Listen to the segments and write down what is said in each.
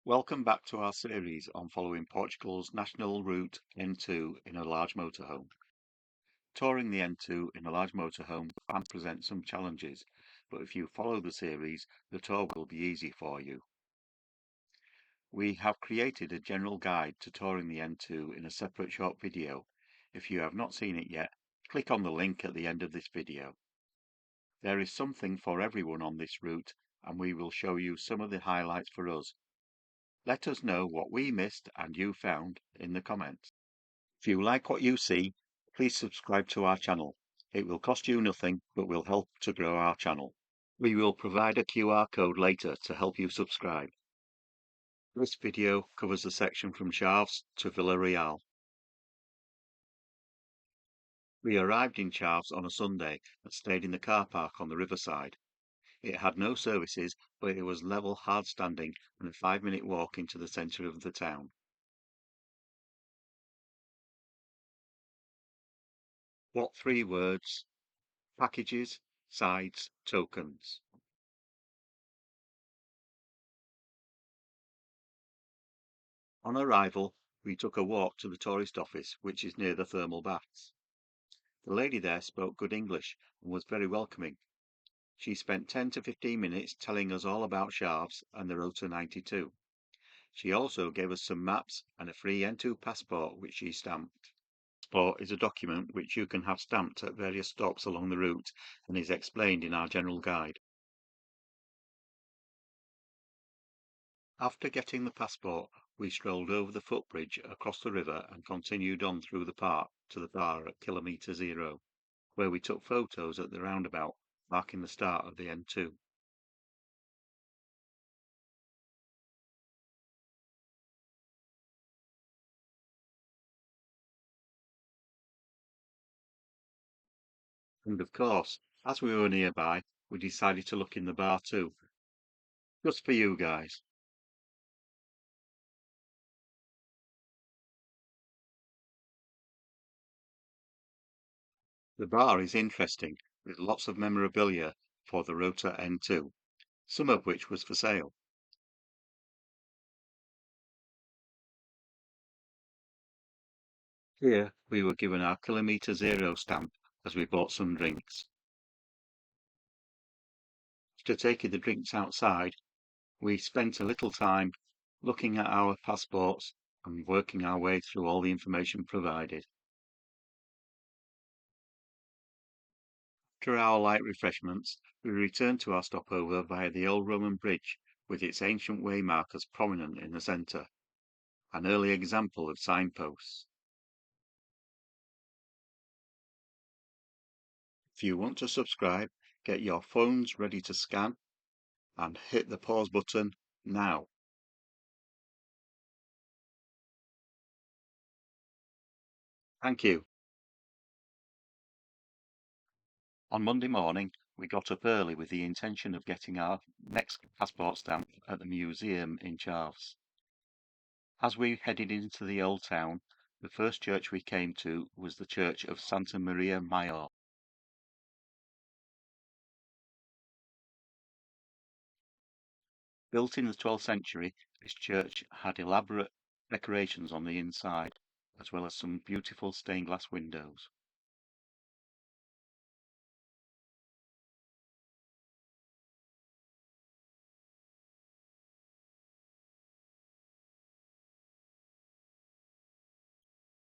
Welcome back to our series on following Portugal's National Route N2 in a large motorhome. Touring the N2 in a large motorhome can present some challenges, but if you follow the series, the tour will be easy for you. We have created a general guide to touring the N2 in a separate short video. If you have not seen it yet, click on the link at the end of this video. There is something for everyone on this route, and we will show you some of the highlights for us. Let us know what we missed and you found in the comments. If you like what you see, please subscribe to our channel. It will cost you nothing, but will help to grow our channel. We will provide a QR code later to help you subscribe. This video covers the section from Chaves to Vila Real. We arrived in Chaves on a Sunday and stayed in the car park on the riverside. It had no services, but it was level, hard standing and a 5-minute walk into the centre of the town. What 3 words? Packages, sides, tokens. On arrival, we took a walk to the tourist office, which is near the thermal baths. The lady there spoke good English and was very welcoming. She spent 10 to 15 minutes telling us all about Chaves and the Route 92. She also gave us some maps and a free N2 passport which she stamped. Passport is a document which you can have stamped at various stops along the route and is explained in our general guide. After getting the passport, we strolled over the footbridge across the river and continued on through the park to the bar at Kilometre 0, where we took photos at the roundabout, marking the start of the N2. And of course, as we were nearby, we decided to look in the bar too. Just for you guys. The bar is interesting, with lots of memorabilia for the Rota N2, some of which was for sale. Here we were given our Kilometre 0 stamp as we bought some drinks. After taking the drinks outside, we spent a little time looking at our passports and working our way through all the information provided. After our light refreshments, we returned to our stopover via the old Roman bridge with its ancient waymarkers prominent in the centre, an early example of signposts. If you want to subscribe, get your phones ready to scan and hit the pause button now. Thank you. On Monday morning, we got up early with the intention of getting our next passport stamp at the museum in Chaves. As we headed into the old town, the first church we came to was the church of Santa Maria Maior. Built in the 12th century, this church had elaborate decorations on the inside, as well as some beautiful stained glass windows.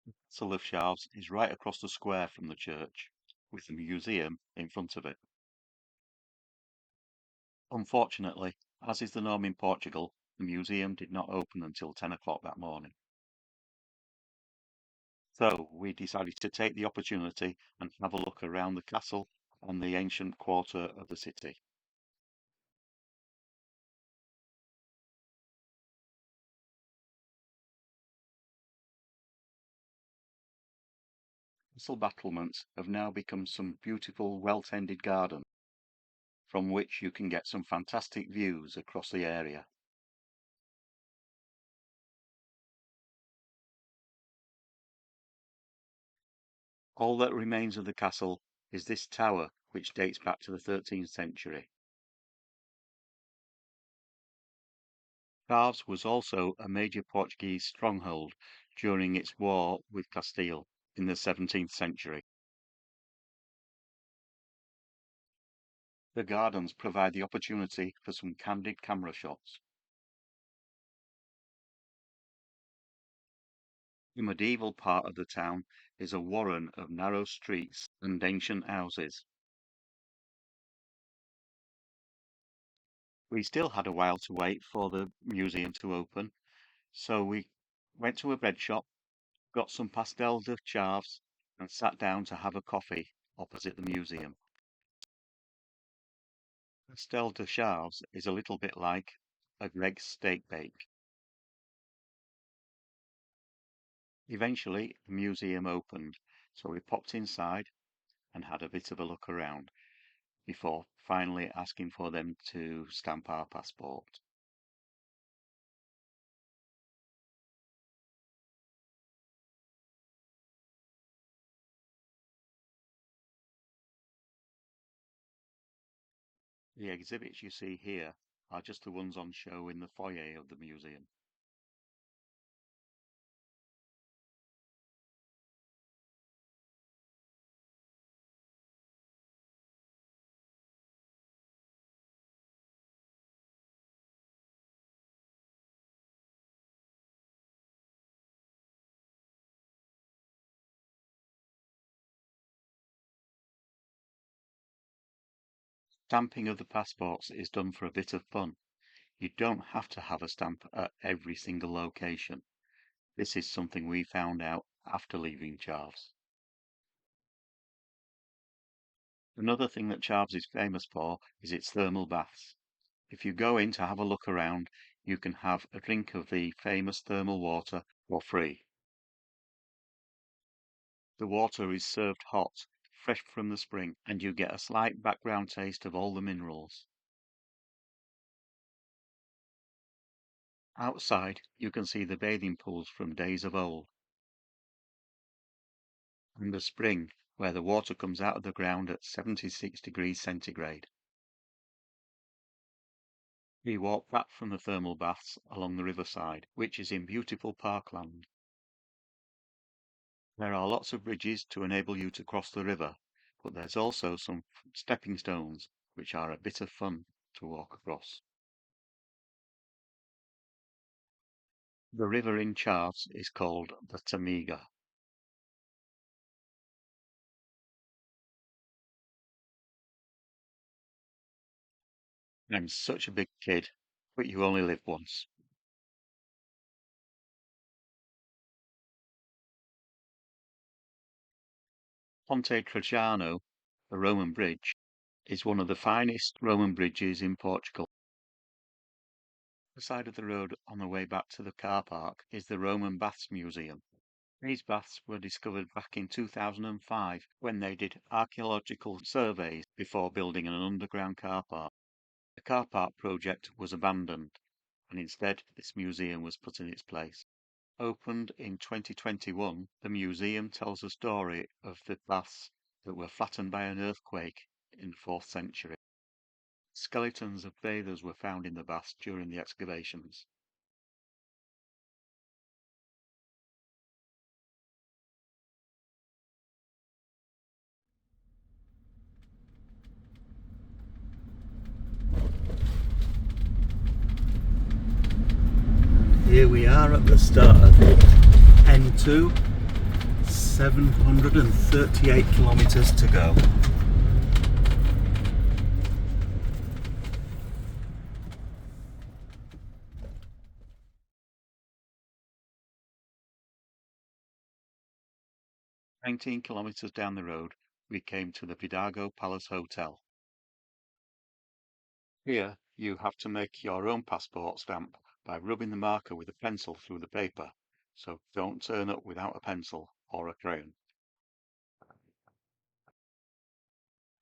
The Castle of Chaves is right across the square from the church, with the museum in front of it. Unfortunately, as is the norm in Portugal, the museum did not open until 10 o'clock that morning. So we decided to take the opportunity and have a look around the castle and the ancient quarter of the city. Castle battlements have now become some beautiful, well-tended gardens, from which you can get some fantastic views across the area. All that remains of the castle is this tower, which dates back to the 13th century. Chaves was also a major Portuguese stronghold during its war with Castile in the 17th century. The gardens provide the opportunity for some candid camera shots. The medieval part of the town is a warren of narrow streets and ancient houses. We still had a while to wait for the museum to open, so we went to a bread shop, got some Pastel de Chaves, and sat down to have a coffee opposite the museum. Pastel de Chaves is a little bit like a Greg's steak bake. Eventually, the museum opened, so we popped inside and had a bit of a look around before finally asking for them to stamp our passport. The exhibits you see here are just the ones on show in the foyer of the museum. Stamping of the passports is done for a bit of fun. You don't have to have a stamp at every single location. This is something we found out after leaving Chaves. Another thing that Chaves is famous for is its thermal baths. If you go in to have a look around, you can have a drink of the famous thermal water for free. The water is served hot, fresh from the spring, and you get a slight background taste of all the minerals. Outside, you can see the bathing pools from days of old, and the spring, where the water comes out of the ground at 76 degrees centigrade. We walk back from the thermal baths along the riverside, which is in beautiful parkland. There are lots of bridges to enable you to cross the river, but there's also some stepping stones, which are a bit of fun to walk across. The river in Chaves is called the Tamiga. I'm such a big kid, but you only live once. Ponte Trajano, the Roman bridge, is one of the finest Roman bridges in Portugal. The side of the road on the way back to the car park is the Roman Baths Museum. These baths were discovered back in 2005 when they did archaeological surveys before building an underground car park. The car park project was abandoned, and instead this museum was put in its place. Opened in 2021, the museum tells the story of the baths that were flattened by an earthquake in the 4th century. Skeletons of bathers were found in the baths during the excavations. Here we are at the start of N2, 738 kilometres to go. "19 kilometres down the road, we came to the Vidago Palace Hotel. Here, you have to make your own passport stamp by rubbing the marker with a pencil through the paper, so don't turn up without a pencil or a crayon.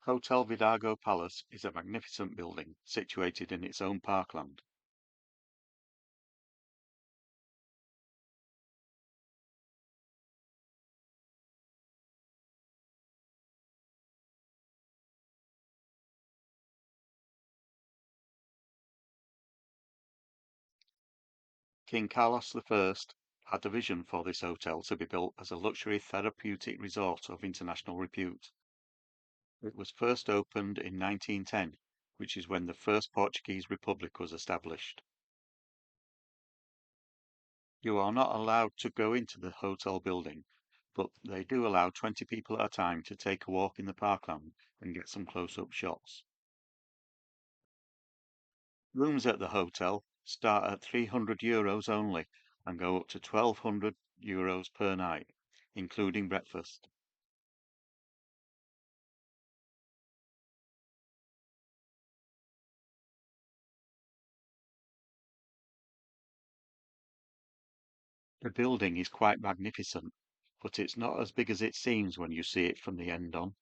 Hotel Vidago Palace is a magnificent building situated in its own parkland. King Carlos I had the vision for this hotel to be built as a luxury therapeutic resort of international repute. It was first opened in 1910, which is when the first Portuguese Republic was established. You are not allowed to go into the hotel building, but they do allow 20 people at a time to take a walk in the parkland and get some close-up shots. Rooms at the hotel start at €300 only and go up to €1,200 per night, including breakfast. The building is quite magnificent, but it's not as big as it seems when you see it from the end on.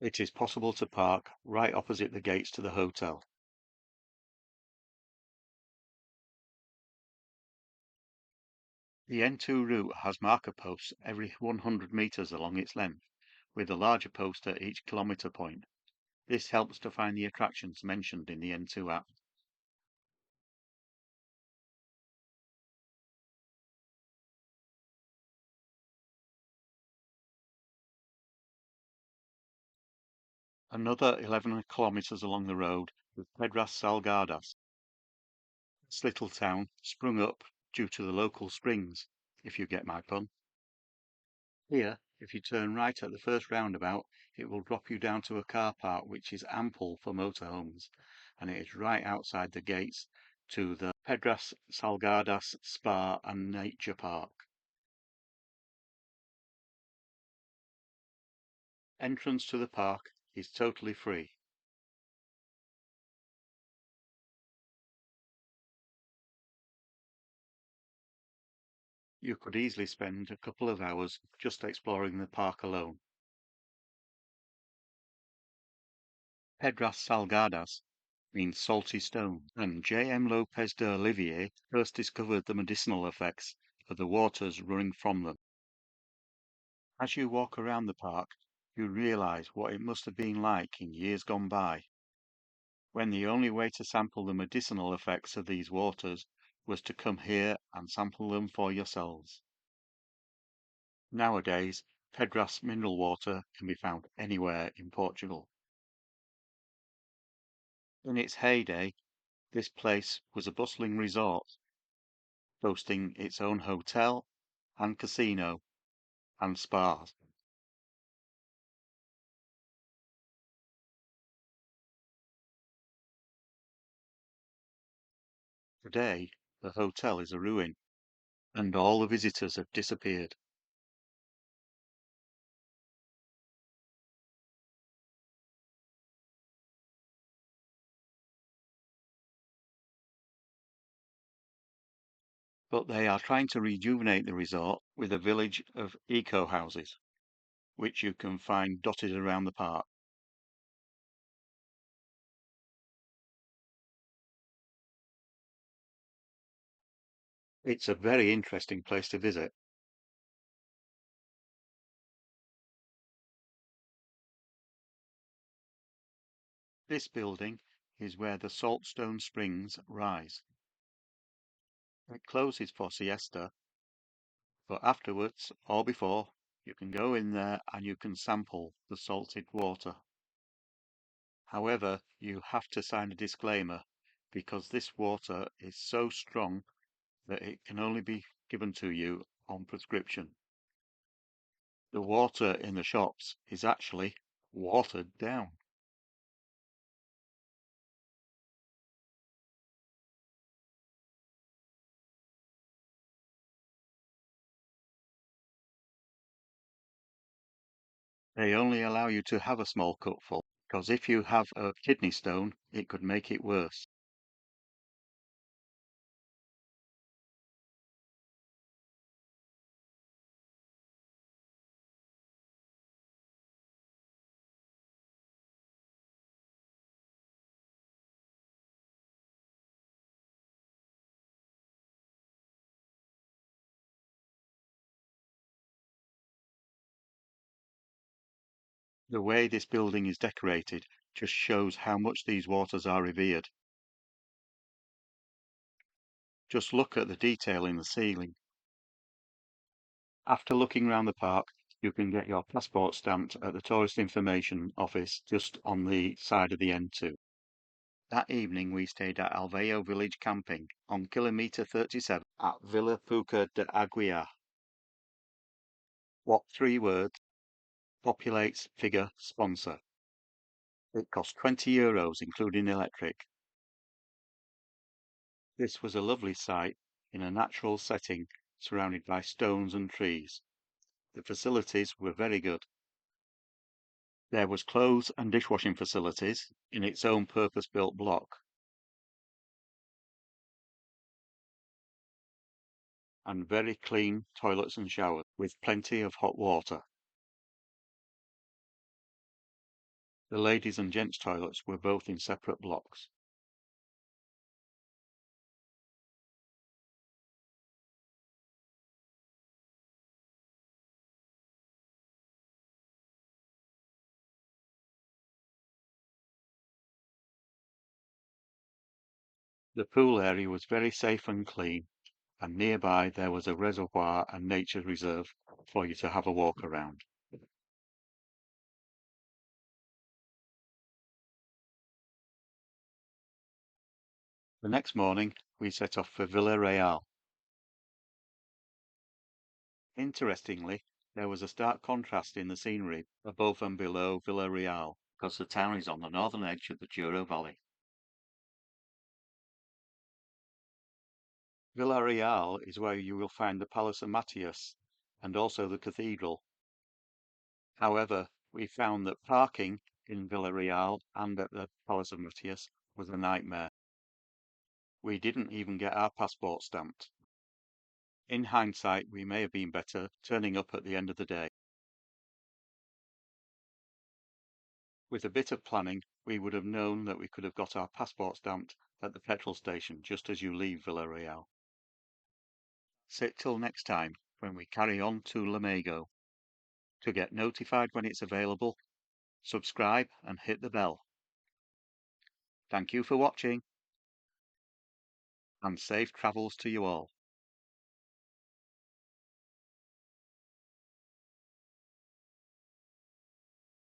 It is possible to park right opposite the gates to the hotel. The N2 route has marker posts every 100 metres along its length, with a larger post at each kilometre point. This helps to find the attractions mentioned in the N2 app. Another 11 kilometres along the road is Pedras Salgadas. This little town sprung up due to the local springs, if you get my pun. Here, if you turn right at the first roundabout, it will drop you down to a car park which is ample for motorhomes, and it is right outside the gates to the Pedras Salgadas Spa and Nature Park. Entrance to the park is totally free. You could easily spend a couple of hours just exploring the park alone. Pedras Salgadas means salty stone, and J.M. Lopez de Olivier first discovered the medicinal effects of the waters running from them. As you walk around the park, you realize what it must have been like in years gone by, when the only way to sample the medicinal effects of these waters was to come here and sample them for yourselves. Nowadays, Pedras mineral water can be found anywhere in Portugal. In its heyday, this place was a bustling resort, boasting its own hotel and casino and spas. Today, the hotel is a ruin, and all the visitors have disappeared. But they are trying to rejuvenate the resort with a village of eco houses, which you can find dotted around the park. It's a very interesting place to visit. This building is where the Saltstone Springs rise. It closes for siesta, but afterwards or before, you can go in there and you can sample the salted water. However, you have to sign a disclaimer because this water is so strong that it can only be given to you on prescription. The water in the shops is actually watered down. They only allow you to have a small cupful because if you have a kidney stone, it could make it worse. The way this building is decorated just shows how much these waters are revered. Just look at the detail in the ceiling. After looking round the park, you can get your passport stamped at the Tourist Information Office just on the side of the N2. That evening we stayed at Alvao village camping on Kilometre 37 at Vila Pouca de Aguiar. What 3 words? Populates, figure, sponsor. It cost €20 including electric. This was a lovely sight in a natural setting surrounded by stones and trees. The facilities were very good. There was clothes and dishwashing facilities in its own purpose-built block, and very clean toilets and showers with plenty of hot water. The ladies' and gents' toilets were both in separate blocks. The pool area was very safe and clean, and nearby there was a reservoir and nature reserve for you to have a walk around. The next morning we set off for Vila Real. Interestingly, there was a stark contrast in the scenery above and below Vila Real, because the town is on the northern edge of the Douro Valley. Vila Real is where you will find the Palace of Matthias and also the cathedral. However, we found that parking in Vila Real and at the Palace of Matthias was a nightmare. We didn't even get our passport stamped. In hindsight, we may have been better turning up at the end of the day. With a bit of planning, we would have known that we could have got our passport stamped at the petrol station just as you leave Vila Real. Sit till next time when we carry on to Lamego. To get notified when it's available, subscribe and hit the bell. Thank you for watching, and safe travels to you all.